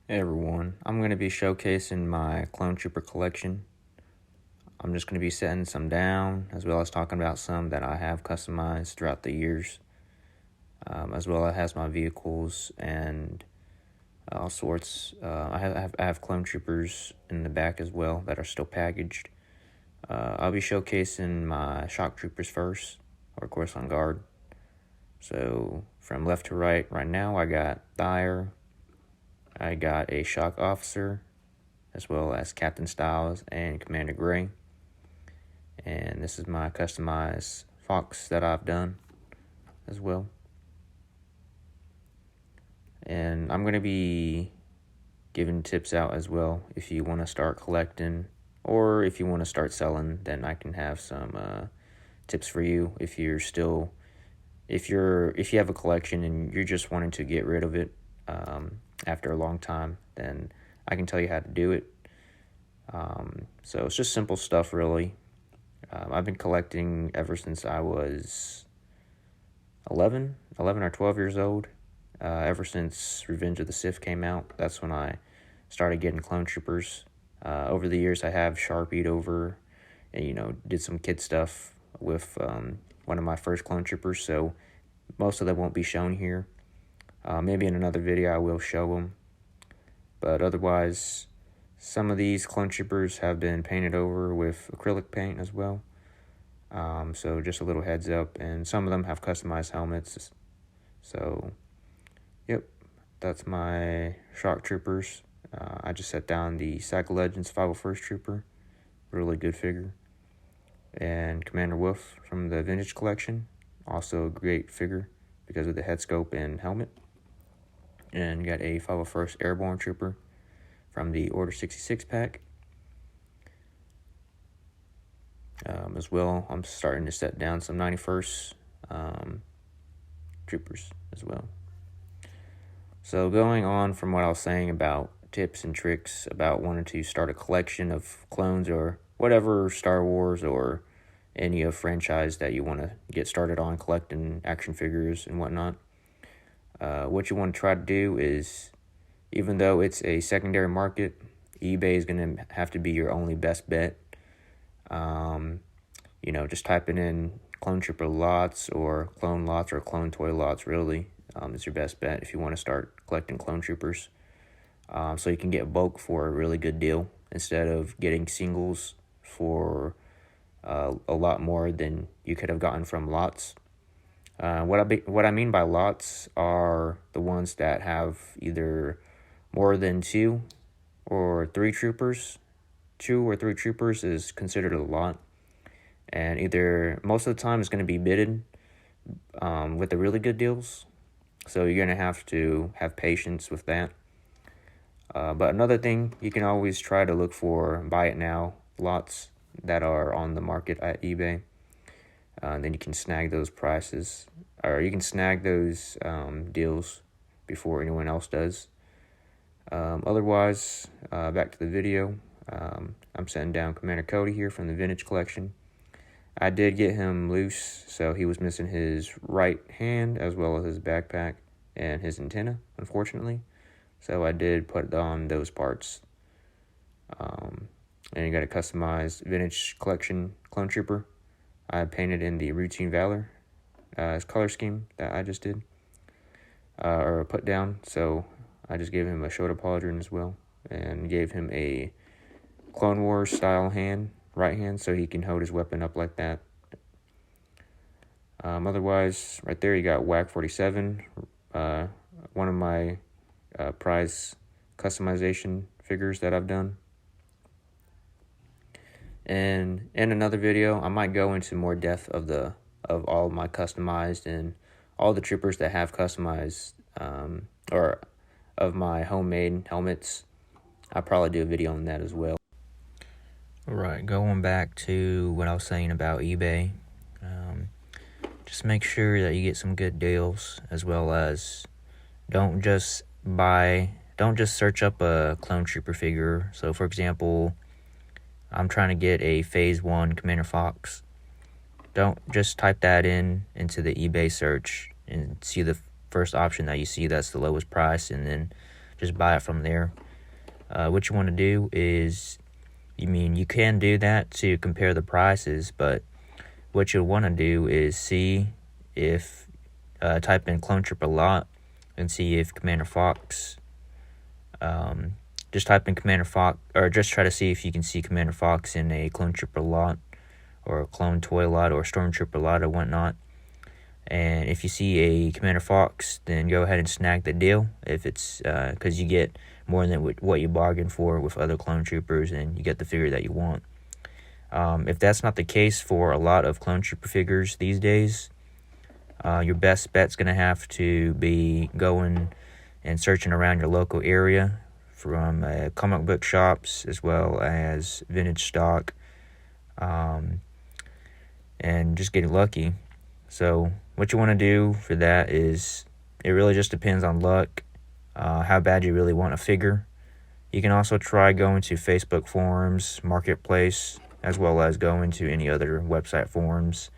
Hey everyone, I'm going to be showcasing my Clone Trooper collection. I'm just going to be setting some down, as well as talking about some that I have customized throughout the years, as well as my vehicles and all sorts. I have Clone Troopers in the back as well that are still packaged. I'll be showcasing my Shock Troopers first, or of course on guard. So from left to right now, I got Thayer, I got a Shock Officer, as well as Captain Styles and Commander Gray. And this is my customized Fox that I've done as well. And I'm going to be giving tips out as well if you want to start collecting, or if you want to start selling, then I can have some tips for you if you have a collection and you're just wanting to get rid of it after a long time, then I can tell you how to do it. So it's just simple stuff, really. I've been collecting ever since I was 11 or 12 years old. Ever since Revenge of the Sith came out, that's when I started getting Clone Troopers. Over the years, I have Sharpied over and, did some kid stuff with one of my first Clone Troopers, so most of them won't be shown here. Maybe in another video I will show them. But otherwise, some of these Clone Troopers have been painted over with acrylic paint as well. So just a little heads up. And some of them have customized helmets. So, yep, that's my Shock Troopers. I just set down the Saga Legends 501st Trooper. Really good figure. And Commander Wolf from the Vintage Collection. Also a great figure because of the head scope and helmet. And got a 501st Airborne Trooper from the Order 66 pack. As well, I'm starting to set down some 91st Troopers as well. So going on from what I was saying about tips and tricks about wanting to start a collection of clones or whatever Star Wars or any of franchise that you want to get started on collecting action figures and whatnot. What you want to try to do is, even though it's a secondary market, eBay is going to have to be your only best bet. Just typing in Clone Trooper lots or clone toy lots really is your best bet if you want to start collecting Clone Troopers. So you can get bulk for a really good deal instead of getting singles for a lot more than you could have gotten from lots. What I mean by lots are the ones that have either more than 2 or 3 troopers. 2 or 3 troopers is considered a lot, and either most of the time it's going to be bidded with the really good deals, so you're going to have patience with that. But another thing, you can always try to look for buy it now lots that are on the market at eBay. Then you can snag those prices, or you can snag those deals before anyone else does. Otherwise, back to the video. I'm setting down Commander Cody here from the Vintage Collection. I did get him loose, so he was missing his right hand as well as his backpack and his antenna, unfortunately. So I did put on those parts. And you got a customized Vintage Collection Clone Trooper. I painted in the Routine Valor color scheme that I just did, or put down. So I just gave him a shoulder pauldron as well, and gave him a Clone Wars style right hand, so he can hold his weapon up like that. Otherwise, right there you got WAC 47, one of my prize customization figures that I've done. And in another video, I might go into more depth of all of my customized and all the troopers that have customized, or of my homemade helmets. I'll probably do a video on that as well. Alright, going back to what I was saying about eBay. Just make sure that you get some good deals, as well as don't just search up a Clone Trooper figure. So for example, I'm trying to get a Phase 1 Commander Fox. Don't just type that into the eBay search and see the first option that you see that's the lowest price, and then just buy it from there. What you want to do is, you can do that to compare the prices, but what you'll want to do is see if, type in Clone Trooper lot and see if Commander Fox, just type in Commander Fox, or just try to see if you can see Commander Fox in a Clone Trooper lot, or a Clone Toy lot, or a Stormtrooper lot, or whatnot. And if you see a Commander Fox, then go ahead and snag the deal. If it's, because you get more than what you bargained for with other Clone Troopers, and you get the figure that you want. If that's not the case for a lot of Clone Trooper figures these days, your best bet's going to have to be going and searching around your local area from comic book shops as well as vintage stock, and just getting lucky. So what you want to do for that is, it really just depends on luck, how bad you really want a figure. You can also try going to Facebook forums, Marketplace, as well as going to any other website forums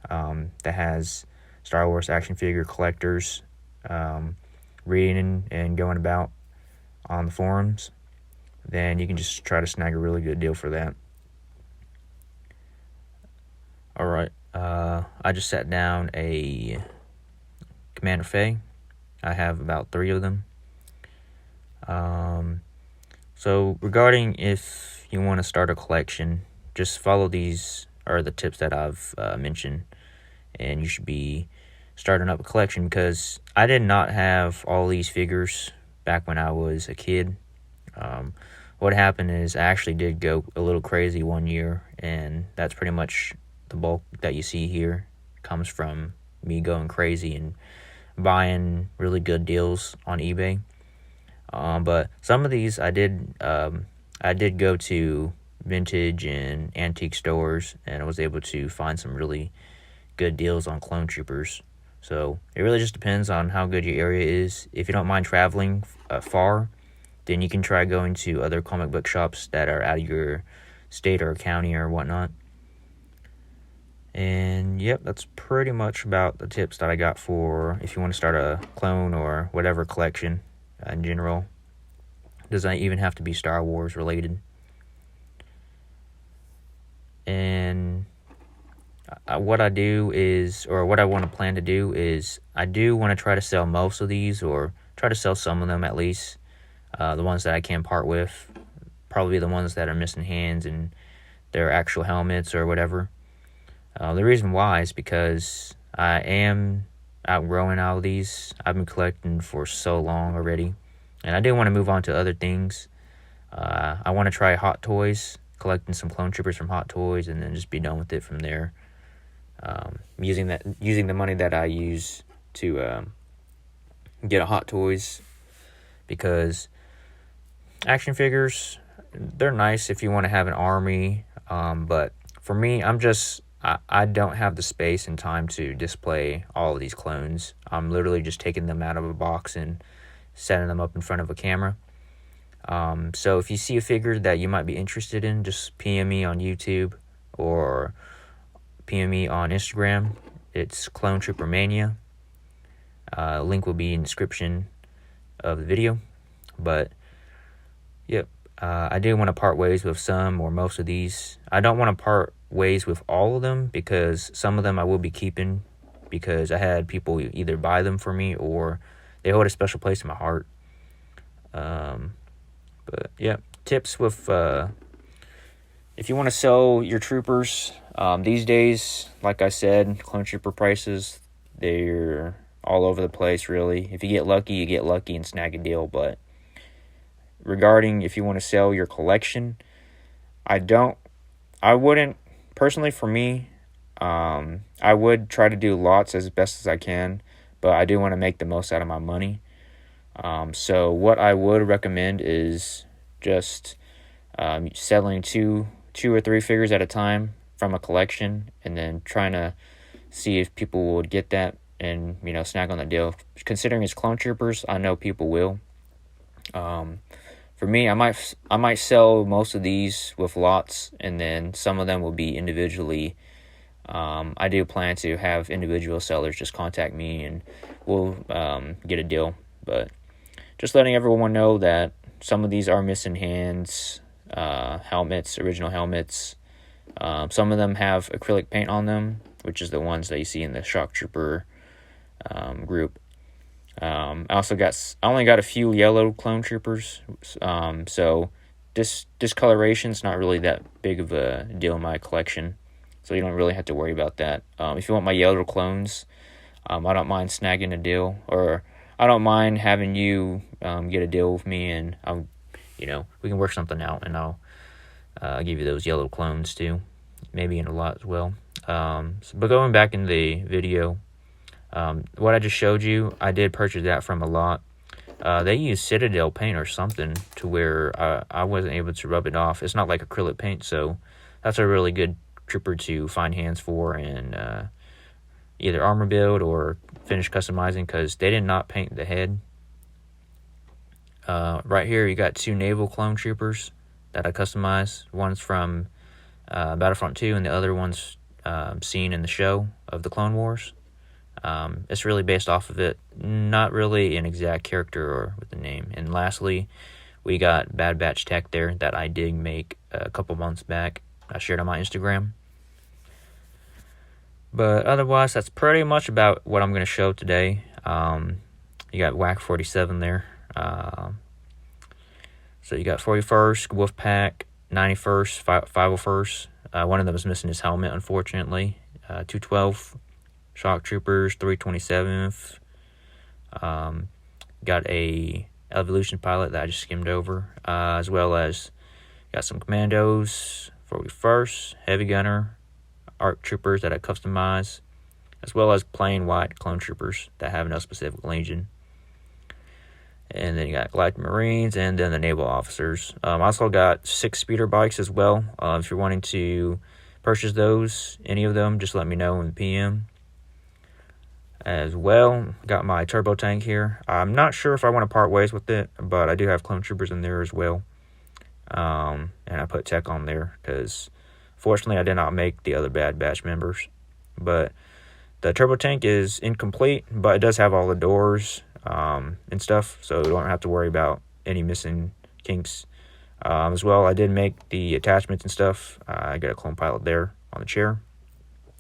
that has Star Wars action figure collectors, reading and going about on the forums. Then you can just try to snag a really good deal for that. Alright, I just sat down a Commander Faye. I have about 3 of them. So regarding if you want to start a collection, just follow these, or the tips that I've mentioned, and you should be starting up a collection, because I did not have all these figures back when I was a kid. What happened is I actually did go a little crazy one year, and that's pretty much the bulk that you see here comes from me going crazy and buying really good deals on eBay. But some of these I did go to vintage and antique stores, and I was able to find some really good deals on Clone Troopers. So it really just depends on how good your area is. If you don't mind traveling far, then you can try going to other comic book shops that are out of your state or county or whatnot. And yep, that's pretty much about the tips that I got for if you want to start a clone or whatever collection in general. Doesn't even have to be Star Wars related. And what I do is, or what I want to plan to do is, I do want to try to sell most of these, or try to sell some of them at least. The ones that I can part with, probably the ones that are missing hands and their actual helmets or whatever. The reason why is because I am outgrowing all of these. I've been collecting for so long already, and I do want to move on to other things. I want to try Hot Toys, collecting some Clone Troopers from Hot Toys, and then just be done with it from there. Using the money that I use to get a Hot Toys, because action figures, they're nice if you want to have an army, but for me, I don't have the space and time to display all of these clones. I'm literally just taking them out of a box and setting them up in front of a camera. So if you see a figure that you might be interested in, just PM me on YouTube or PM me on Instagram. It's clonetroopermania. Link will be in the description of the video. But yep, I do want to part ways with some or most of these. I don't want to part ways with all of them, because some of them I will be keeping, because I had people either buy them for me or they hold a special place in my heart. But yeah, tips with if you want to sell your troopers these days, like I said, Clone Trooper prices, they're all over the place really. If you get lucky, you get lucky and snag a deal. But regarding if you want to sell your collection, I wouldn't, personally for me, I would try to do lots as best as I can, but I do want to make the most out of my money. So what I would recommend is just selling two or three figures at a time from a collection, and then trying to see if people would get that and, snag on the deal. Considering it's Clone Troopers, I know people will. For me, I might sell most of these with lots, and then some of them will be individually. I do plan to have individual sellers just contact me, and we'll get a deal. But just letting everyone know that some of these are missing hands, helmets, original helmets. Some of them have acrylic paint on them, which is the ones that you see in the shock trooper group. I only got a few yellow clone troopers, so this discoloration's not really that big of a deal in my collection, so you don't really have to worry about that. If you want my yellow clones, I don't mind snagging a deal, or I don't mind having you get a deal with me, and we can work something out, and I'll give you those yellow clones too, maybe in a lot as well. But going back in the video, what I just showed you, I did purchase that from a lot. They use Citadel paint or something to where I wasn't able to rub it off. It's not like acrylic paint, so that's a really good trooper to find hands for and either armor build or finish customizing, because they did not paint the head. Right here, you got 2 naval clone troopers that I customized. One's from Battlefront 2, and the other one's seen in the show of the Clone Wars. It's really based off of it, not really an exact character or with the name. And lastly, we got Bad Batch Tech there that I did make a couple months back. I shared on my Instagram. But otherwise, that's pretty much about what I'm going to show today. You got WAC 47 there. So you got 41st, Wolfpack, 91st, 501st. One of them is missing his helmet, unfortunately. 212 Shock Troopers, 327th. Got a Evolution pilot that I just skimmed over, as well as got some Commandos, 41st, Heavy Gunner, ARC Troopers that I customized, as well as plain white Clone Troopers that have no specific legion. And then you got Galactic Marines, and then the Naval Officers. I also got 6 speeder bikes as well. If you're wanting to purchase those, any of them, just let me know in the PM. As well, got my turbo tank here. I'm not sure if I want to part ways with it, but I do have Clone Troopers in there as well. And I put tech on there because, fortunately, I did not make the other Bad Batch members. But the turbo tank is incomplete, but it does have all the doors and stuff, so you don't have to worry about any missing kinks. As well, I did make the attachments and stuff. I got a clone pilot there on the chair.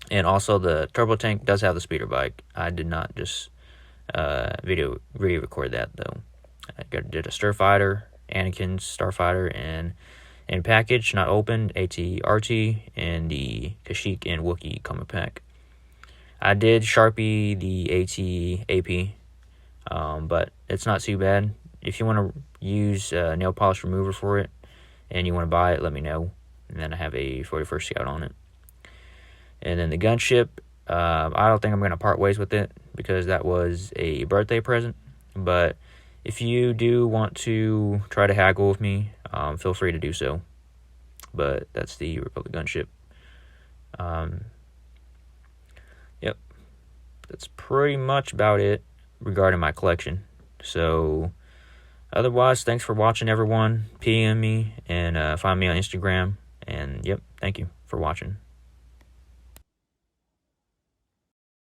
And also, the turbo tank does have the speeder bike. I did not just video record that, though. I did a Starfighter, Anakin's Starfighter, and package, not opened, AT-RT, and the Kashyyyk and Wookiee combo pack. I did Sharpie the AT-AP, but it's not too bad. If you want to use nail polish remover for it, and you want to buy it, let me know. And then I have a 41st Scout on it. And then the gunship, I don't think I'm going to part ways with it because that was a birthday present. But if you do want to try to haggle with me, feel free to do so. But that's the Republic gunship. Yep. That's pretty much about it regarding my collection. So, otherwise, thanks for watching, everyone. PM me and find me on Instagram. And, yep, thank you for watching.